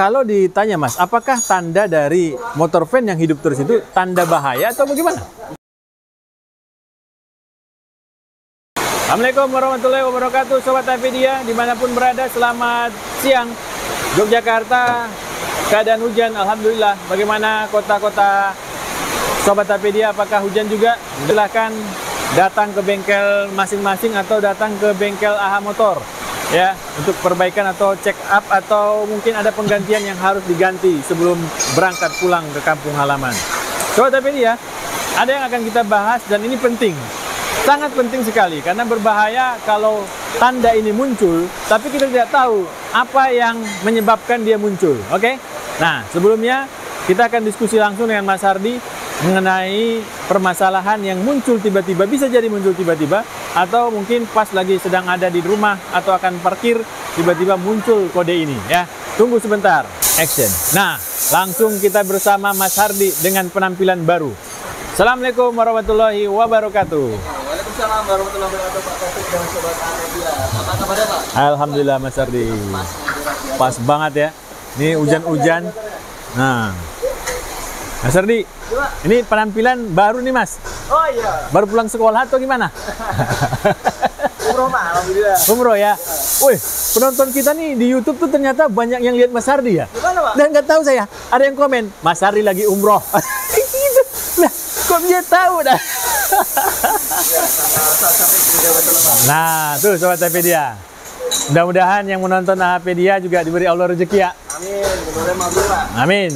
kalau ditanya Mas, apakah tanda dari motor van yang hidup terus itu tanda bahaya atau bagaimana? Assalamualaikum warahmatullahi wabarakatuh, Sobat Apedia dimanapun berada, selamat siang. Yogyakarta, keadaan hujan, Alhamdulillah. Bagaimana kota-kota Sobat Apedia, apakah hujan juga? Silahkan datang ke bengkel masing-masing atau datang ke bengkel AHA Motor ya, untuk perbaikan atau check up, atau mungkin ada penggantian yang harus diganti sebelum berangkat pulang ke kampung halaman. Sobat Apedia, ada yang akan kita bahas dan ini penting, sangat penting sekali, karena berbahaya kalau tanda ini muncul tapi kita tidak tahu apa yang menyebabkan dia muncul. Oke? Nah, sebelumnya kita akan diskusi langsung dengan Mas Hardi mengenai permasalahan yang muncul tiba-tiba, bisa jadi muncul tiba-tiba, atau mungkin pas lagi sedang ada di rumah atau akan parkir, tiba-tiba muncul kode ini ya. Tunggu sebentar, action. Nah, langsung kita bersama Mas Hardi dengan penampilan baru. Assalamualaikum warahmatullahi wabarakatuh. Waalaikumsalam warahmatullahi wabarakatuh, Pak Taufik dan Sobat Apedia. Apa kabarnya, Pak? Alhamdulillah Mas Hardi. Pas banget ya. Ini hujan-hujan. Nah, Mas Hardi, ini penampilan baru nih Mas. Oh iya. Baru pulang sekolah atau gimana? Umroh, Pak, alhamdulillah. Umroh ya. Wih, penonton kita nih di YouTube tuh ternyata banyak yang lihat Mas Hardi ya. Gimana, Pak? Dan nggak tahu saya, ada yang komen, Mas Hardi lagi umroh. Gitu. Nah, kok dia tahu dah? Nah, tuh Sobat Apedia. Mudah-mudahan yang menonton Apedia juga diberi Allah rezeki ya. Amin. Mudah-mudahan mabur, Pak. Amin.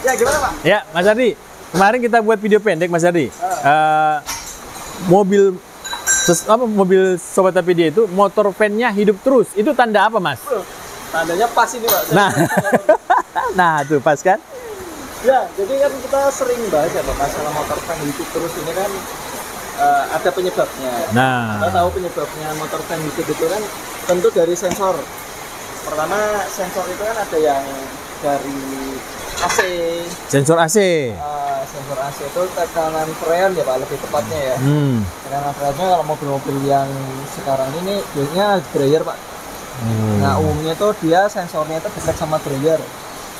Ya, gimana, Pak? Ya, Mas Hardi, kemarin kita buat video pendek Mas Hardi. Mobil Sobat Apedia itu motor van-nya hidup terus. Itu tanda apa, Mas? Tandanya pas ini, Pak. Nah, nah tuh pas kan? Ya, jadi kan kita sering bahas ya, Pak, masalah motor van hidup terus ini kan ada penyebabnya. Nah, Kita tahu penyebabnya motor van hidup itu kan tentu dari sensor. Pertama, sensor itu kan ada yang dari AC. sensor AC. Sensor AC itu tekanan freon ya, Pak, lebih tepatnya ya. Tekanan freonnya kalau mobil-mobil yang sekarang ini biasanya dryer, Pak. Nah, umumnya tuh dia sensornya itu dekat sama dryer.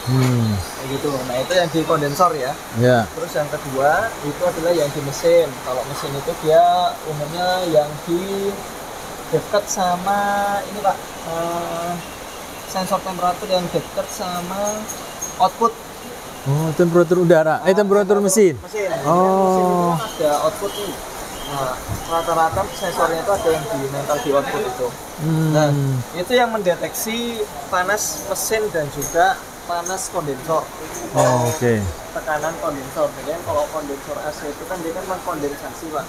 Kayak gitu. Nah, itu yang di kondensor ya. Ya. Terus yang kedua itu adalah yang di mesin. Kalau mesin itu dia umumnya yang di dekat sama ini, Pak, sensor temperatur yang dekat sama output. Oh, temperatur udara. Temperatur mesin. Mesin. Oh. Mesin itu ada output nih. Nah, rata-rata sensornya itu ada yang di nempel di output itu. Nah, itu yang mendeteksi panas mesin dan juga panas kondensor. Oh, oke. Tekanan kondensor. Jadi kalau kondensor AC itu kan dia kan mengkondensasi, Pak.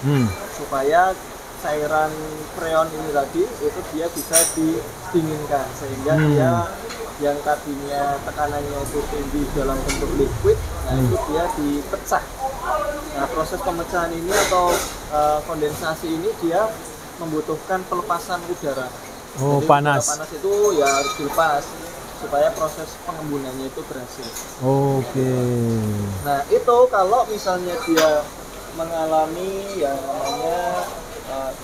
Supaya cairan freon ini tadi itu dia bisa didinginkan sehingga dia yang tadinya tekanannya itu tinggi dalam bentuk liquid, nah itu dia dipecah. Nah, proses pemecahan ini atau kondensasi ini dia membutuhkan pelepasan udara. Oh, jadi panas. Panas itu ya harus dilepas supaya proses pengembulannya itu berhasil. Oke. Nah, itu kalau misalnya dia mengalami yang namanya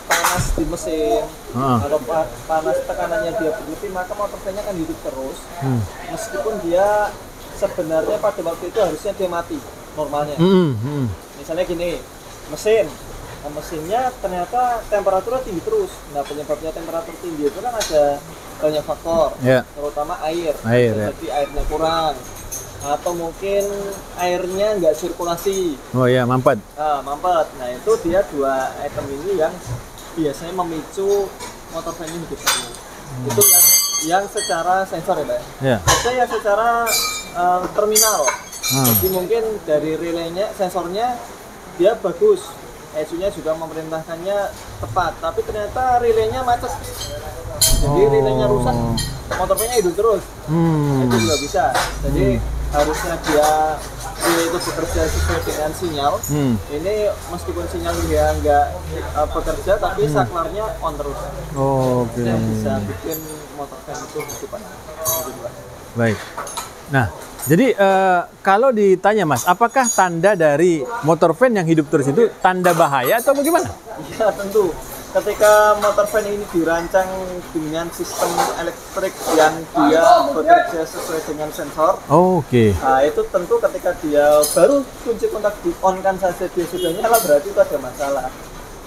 panas di mesin, atau panas tekanannya dia berlebih, maka motor van-nya akan hidup terus. Meskipun dia sebenarnya pada waktu itu harusnya dia mati normalnya. Misalnya gini, mesinnya ternyata temperaturnya tinggi terus. Nah, penyebabnya temperatur tinggi itu kan ada banyak faktor, terutama air. Jadi airnya kurang, atau mungkin airnya nggak sirkulasi. Oh iya, mampet. Mampet. Nah, itu dia dua item ini yang biasanya memicu motor van ini hidup terus. Itu yang secara sensor ya, Pak. Ada yang secara terminal. Jadi mungkin dari relaynya, sensornya dia bagus, ECU-nya juga memerintahkannya tepat, tapi ternyata relaynya macet. Jadi relaynya rusak, motor van-nya hidup terus. Itu juga bisa. Jadi harusnya relay itu bekerja sesuai dengan sinyal. Ini meskipun sinyal dia nggak bekerja, tapi saklarnya on terus. Oke. Yang bisa bikin motor van itu hidup. Baik. Nah, jadi kalau ditanya Mas, apakah tanda dari motor van yang hidup terus itu tanda bahaya atau bagaimana? Ya, tentu. ketika motor van ini dirancang dengan sistem elektrik yang dia bekerja sesuai dengan sensor. Oh, oke. Nah, itu tentu ketika dia baru kunci kontak di on kan saja dia sudah nyala, berarti itu ada masalah.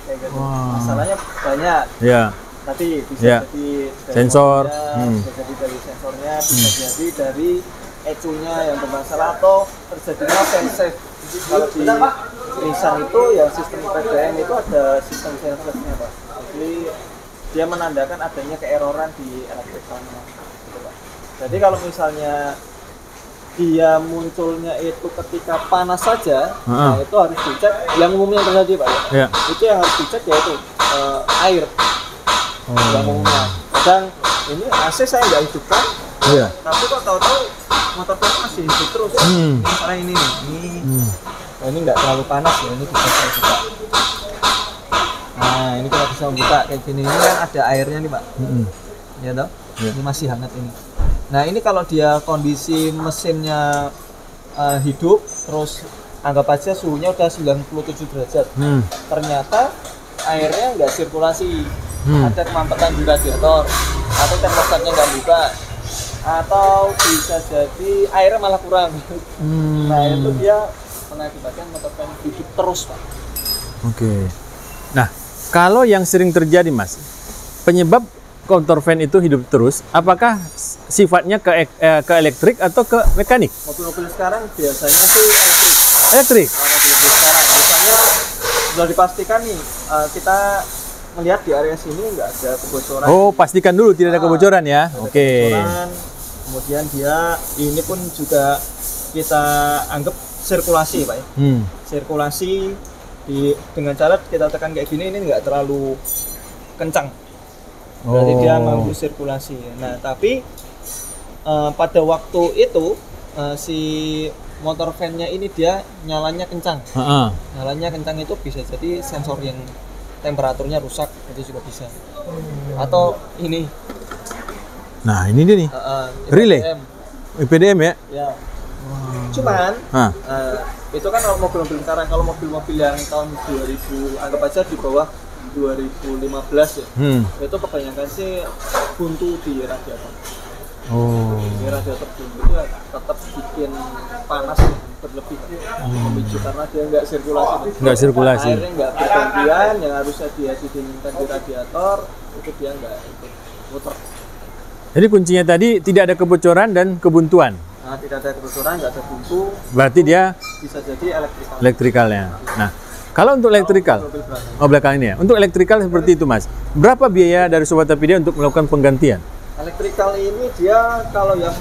Kayak gitu. Wow. Masalahnya banyak. Ya. Tapi bisa Ya. jadi dari Sensor. motornya, bisa jadi dari sensornya, bisa jadi dari ECU-nya yang bermasalah atau terjadinya failsafe. Kalau di Nissan itu yang sistem PDM itu ada sistem failsafe-nya, Pak. Jadi dia menandakan adanya keeroran di elektrikalnya, gitu, Pak. Jadi kalau misalnya dia munculnya itu ketika panas saja, nah itu harus dicek. Yang umumnya terjadi, Pak, Ya. itu yang harus dicek yaitu air. Yang umumnya. Kadang ini AC saya nggak hidupkan, Iya. tapi kok tahu-tahu motor van masih hidup terus. Misalnya ini nih, nah, ini nggak terlalu panas ya, ini bisa saya buka. Nah, ini kita bisa buka kayak gini, ini kan ada airnya nih, Pak. Ya toh? Ini masih hangat ini. Nah, ini kalau dia kondisi mesinnya hidup, terus anggap aja suhunya udah 97 derajat. Ternyata airnya nggak sirkulasi. Ada kemampatan di radiator, atau termostatnya nggak buka, atau bisa jadi airnya malah kurang. Nah, itu dia mengakibatkan motor van hidup terus, Pak. Oke. Nah, kalau yang sering terjadi, Mas, penyebab motor van itu hidup terus, apakah sifatnya ke elektrik atau ke mekanik? Mobil-mobil sekarang biasanya sih elektrik. Elektrik. Kalau mobil sekarang, misalnya sudah dipastikan nih, kita melihat di area sini nggak ada kebocoran. Oh, pastikan dulu tidak ada kebocoran ya. Oke. Kemudian dia ini pun juga kita anggap sirkulasi, Pak, ya. Sirkulasi dengan cara kita tekan kayak gini, ini nggak terlalu kencang. Berarti dia mampu sirkulasi. Nah, tapi pada waktu itu si motor van-nya ini dia nyalanya kencang. Nyalanya kencang itu bisa jadi sensor yang temperaturnya rusak, itu juga bisa. Atau ini. Nah, ini dia nih. Relay. IPDM ya? Ya. Cuman itu kan mobil-mobil sekarang. Kalau mobil-mobil yang tahun 2000 anggap aja di bawah 2015 ya. Itu kebanyakan sih buntu di radiator. Di radiator buntu itu tetap bikin panas berlebih, memicu karena dia nggak sirkulasi. Airnya nggak bergantian, yang harusnya dia didinginkan di radiator itu dia nggak muter. Jadi kuncinya tadi tidak ada kebocoran dan kebuntuan. Nah, tidak ada kebocoran, nggak ada buntu. Berarti dia bisa jadi elektrikalnya. Nah, kalau untuk elektrikal, belakang ini ya. Untuk elektrikal seperti itu, Mas. Berapa biaya dari Sobat Tapedia untuk melakukan penggantian? Elektrikal ini dia kalau yang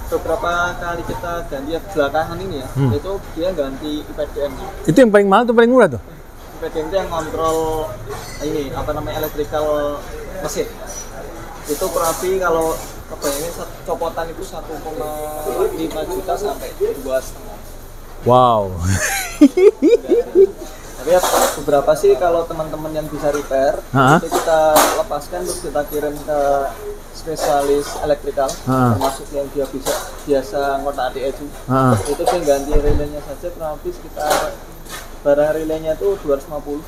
beberapa kali kita ganti belakangan ini ya, itu dia ganti IPDM. Itu yang paling mahal atau paling murah tuh? IPDM itu yang kontrol ini apa namanya elektrikal mesin. Itu kurang lebih kalau kebayangin copotan itu 1,5 juta sampai 2,5. Wow. Tapi ya beberapa sih kalau teman-teman yang bisa repair itu kita lepaskan terus kita kirim ke spesialis elektrikal, termasuk yang dia biasa ngotak adik itu. Itu dia ganti relaynya saja kurang lebih sekitar barang relaynya itu 250.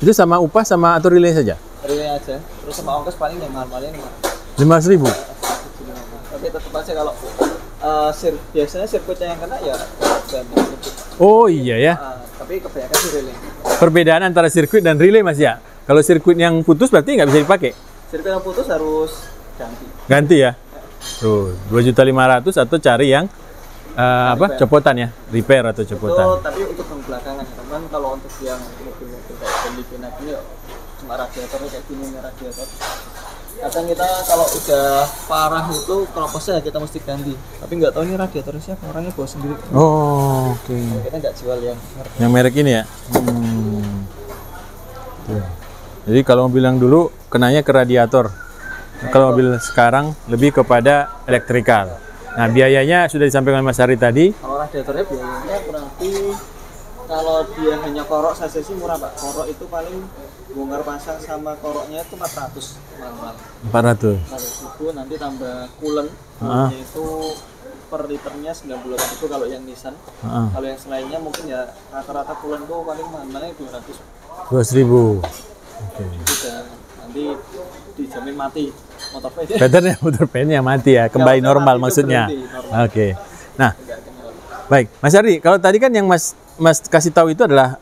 Itu sama upah sama atau relay saja? Relay aja, terus sama ongkos paling yang mahal-mahalnya 5.000. Tapi tetap aja kalau biasanya sirkuitnya yang kena ya sirkuit. Oh iya ya. Tapi kebanyakan sih relay. Perbedaan antara sirkuit dan relay, Mas ya. Kalau sirkuit yang putus berarti nggak bisa dipakai. Sirkuit yang putus harus ganti. Ganti ya. Tuh 2.500.000 atau cari yang copotan ya, repair atau copotan. Itu tapi untuk yang belakangan ya, teman. Kalau untuk yang mobil-mobil kayak Bentley ini cuma radiatornya kayak gini radiator. Kadang kita kalau udah parah itu kelopasnya kita mesti ganti. Tapi nggak tahu ini radiatornya siapa, orangnya bawa sendiri. Oh, oke. Kita nggak jual yang merek ini ya. Jadi kalau mobil yang dulu kenanya ke radiator. Kalau mobil sekarang lebih kepada elektrikal. Nah, biayanya sudah disampaikan Mas Hari tadi. Kalau radiatornya biayanya kurang lebih, kalau dia hanya korok saja sih murah, Pak. Korok itu paling bongkar pasang sama koroknya itu 400 mahal. 400. 400.000 nanti tambah coolant. Itu per liternya 98.000 kalau yang Nissan. Kalau yang selainnya mungkin ya rata-rata coolant itu paling mahal 200. 200.000. Dan nanti dijamin mati motor van. Veterannya motor van-nya mati ya, kembali normal maksudnya. Oke. Nah, baik, Mas Ardi, kalau tadi kan yang Mas kasih tahu itu adalah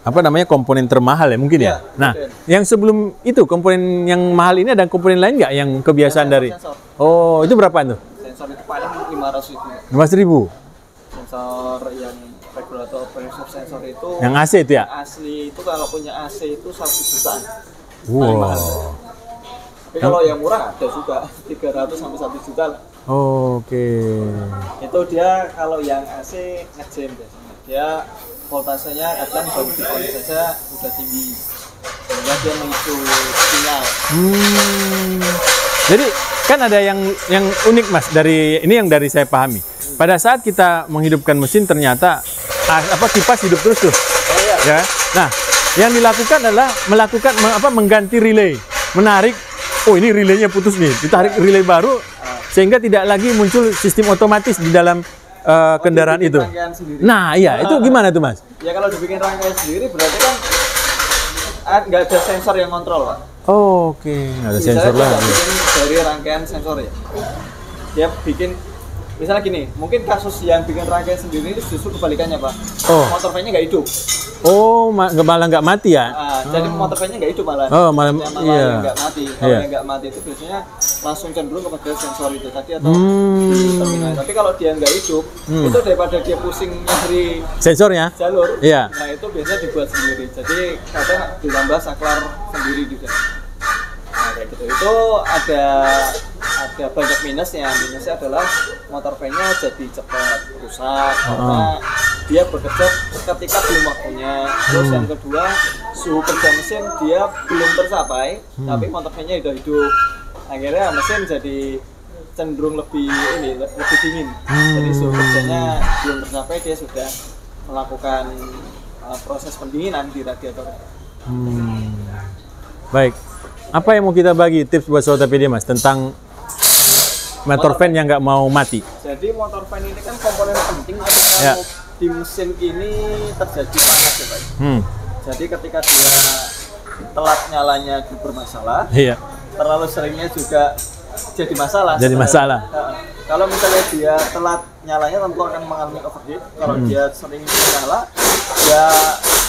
apa namanya komponen termahal ya mungkin ya. Nah, yang sebelum itu komponen yang mahal ini ada komponen lain nggak yang kebiasaan dari? Sensor. Oh, itu berapa itu? Sensor itu paling 500.000. 5.000. Sensor yang regulator pressure sensor itu. Yang AC itu ya? Asli itu kalau punya AC itu 1 juta. Wow. Tapi kalau yang murah ada juga 300 sampai 1 juta lah. Oke. Itu dia kalau yang AC ngejam biasanya. Dia voltasenya kadang baru di saja udah tinggi. Sehingga dia memicu sinyal. Jadi kan ada yang unik Mas dari ini yang dari saya pahami. Pada saat kita menghidupkan mesin ternyata kipas hidup terus tuh. Oh, iya. Ya. Nah, yang dilakukan adalah mengganti relay, menarik. Oh, ini relaynya putus nih. Ditarik relay baru sehingga tidak lagi muncul sistem otomatis di dalam kendaraan itu. Nah, iya, itu gimana tuh Mas? Ya kalau dibikin rangkaian sendiri berarti kan nggak ada sensor yang kontrol, Pak. Oh, oke. Nggak ada sensor lah. Dari rangkaian sensor ya. Dia bikin, misalnya gini, mungkin kasus yang bikin rangkaian sendiri itu justru kebalikannya, Pak. Oh. Motor van-nya nggak hidup. Oh, malah nggak mati ya? Jadi motor van-nya nggak hidup malah. Oh, malah iya. Nggak mati. Kalau yang nggak mati itu biasanya langsung cenderung kepada sensor itu tadi atau di terminal. Tapi kalau dia nggak hidup, itu daripada dia pusing nyari sensornya, jalur, iya. nah itu biasanya dibuat sendiri. Jadi kadang ditambah saklar sendiri juga. Nah kayak gitu. Itu ada banyak minusnya. Minusnya adalah motor van-nya jadi cepat rusak karena dia bekerja ketika belum waktunya. Terus yang kedua, suhu kerja mesin dia belum tercapai, tapi motor van-nya udah hidup. Akhirnya mesin jadi cenderung lebih dingin. Jadi suhu kerjanya belum tercapai, dia sudah melakukan proses pendinginan di radiator. Baik. Apa yang mau kita bagi tips buat Sobat TPD Mas tentang motor van yang nggak mau mati? Jadi motor van ini kan komponen penting ketika di mesin ini terjadi panas ya Pak. Jadi ketika dia telat nyalanya bermasalah, terlalu seringnya juga jadi masalah. Jadi masalah. Kalau misalnya dia telat nyalanya tentu akan mengalami overheat. Kalau dia sering nyala, ya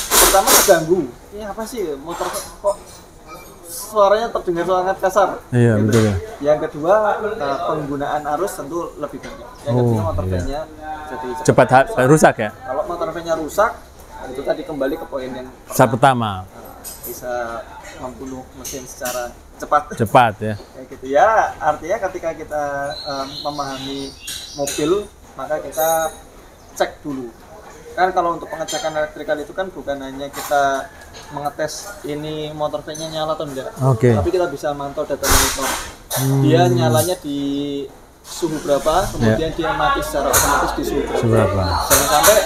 pertama terganggu. Ini apa sih motor kok suaranya terdengar sangat kasar. Iya, gitu. Betul ya. Yang kedua, penggunaan arus tentu lebih banyak. Yang ketiga, motor van-nya jadi cepat rusak ya. Kalau motor van-nya rusak, itu tadi kembali ke poin yang pertama. Bisa membunuh mesin secara cepat. Cepat ya. Kayak gitu ya. Artinya ketika kita memahami mobil, maka kita cek dulu. Kan kalau untuk pengecekan elektrikal itu kan bukan hanya kita mengetes ini motor van-nya nyala atau enggak, tapi kita bisa mantau data monitor. Dia nyalanya di suhu berapa, kemudian dia mati secara otomatis di suhu berapa. Jangan sampai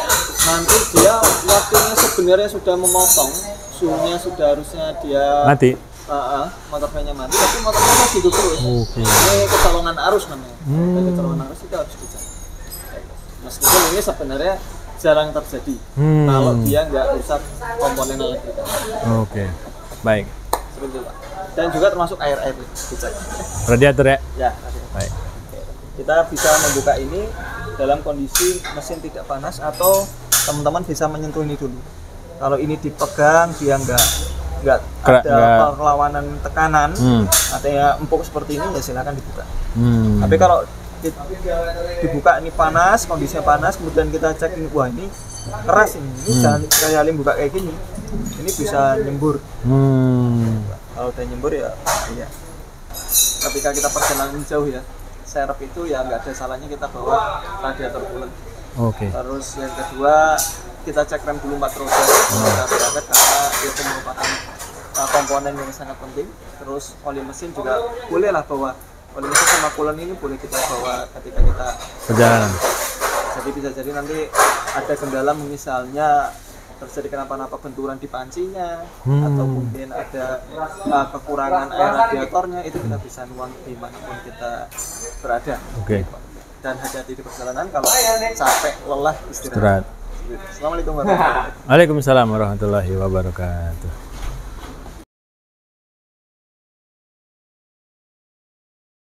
nanti dia waktunya sebenarnya sudah memotong, suhunya sudah harusnya dia mati. Motor van-nya mati, tapi motor van masih hidup terus. Ini kecolongan arus namanya. Kecolongan arus itu harus dicek. Meskipun ini sebenarnya jarang terjadi kalau dia nggak rusak komponen elektrikal. Baik. Seperti itu, Pak. Dan juga termasuk air dicek. Radiator ya? Ya. Baik. Kita bisa membuka ini dalam kondisi mesin tidak panas atau teman-teman bisa menyentuh ini dulu. Kalau ini dipegang dia nggak ada perlawanan tekanan, artinya empuk seperti ini ya silakan dibuka. Tapi kalau dibuka ini panas, kondisinya panas, kemudian kita cek ini, wah ini keras ini jangan sekali buka kayak gini, ini bisa nyembur. Kalau udah nyembur ya ketika kita perjalanan jauh ya, serep itu ya nggak ada salahnya kita bawa radiator coolant. Terus yang kedua kita cek rem dulu 4 roda karena itu merupakan komponen yang sangat penting. Terus oli mesin juga bolehlah bawa. Oli mesin sama coolant ini boleh kita bawa ketika kita perjalanan. Jadi bisa jadi nanti ada kendala misalnya terjadi kenapa-napa benturan di pancinya atau mungkin ada kekurangan air radiatornya, itu kita bisa nuang dimanapun kita berada. Dan hati-hati di perjalanan, kalau capek, lelah, istirahat. Assalamualaikum warahmatullahi wabarakatuh. Waalaikumsalam warahmatullahi wabarakatuh.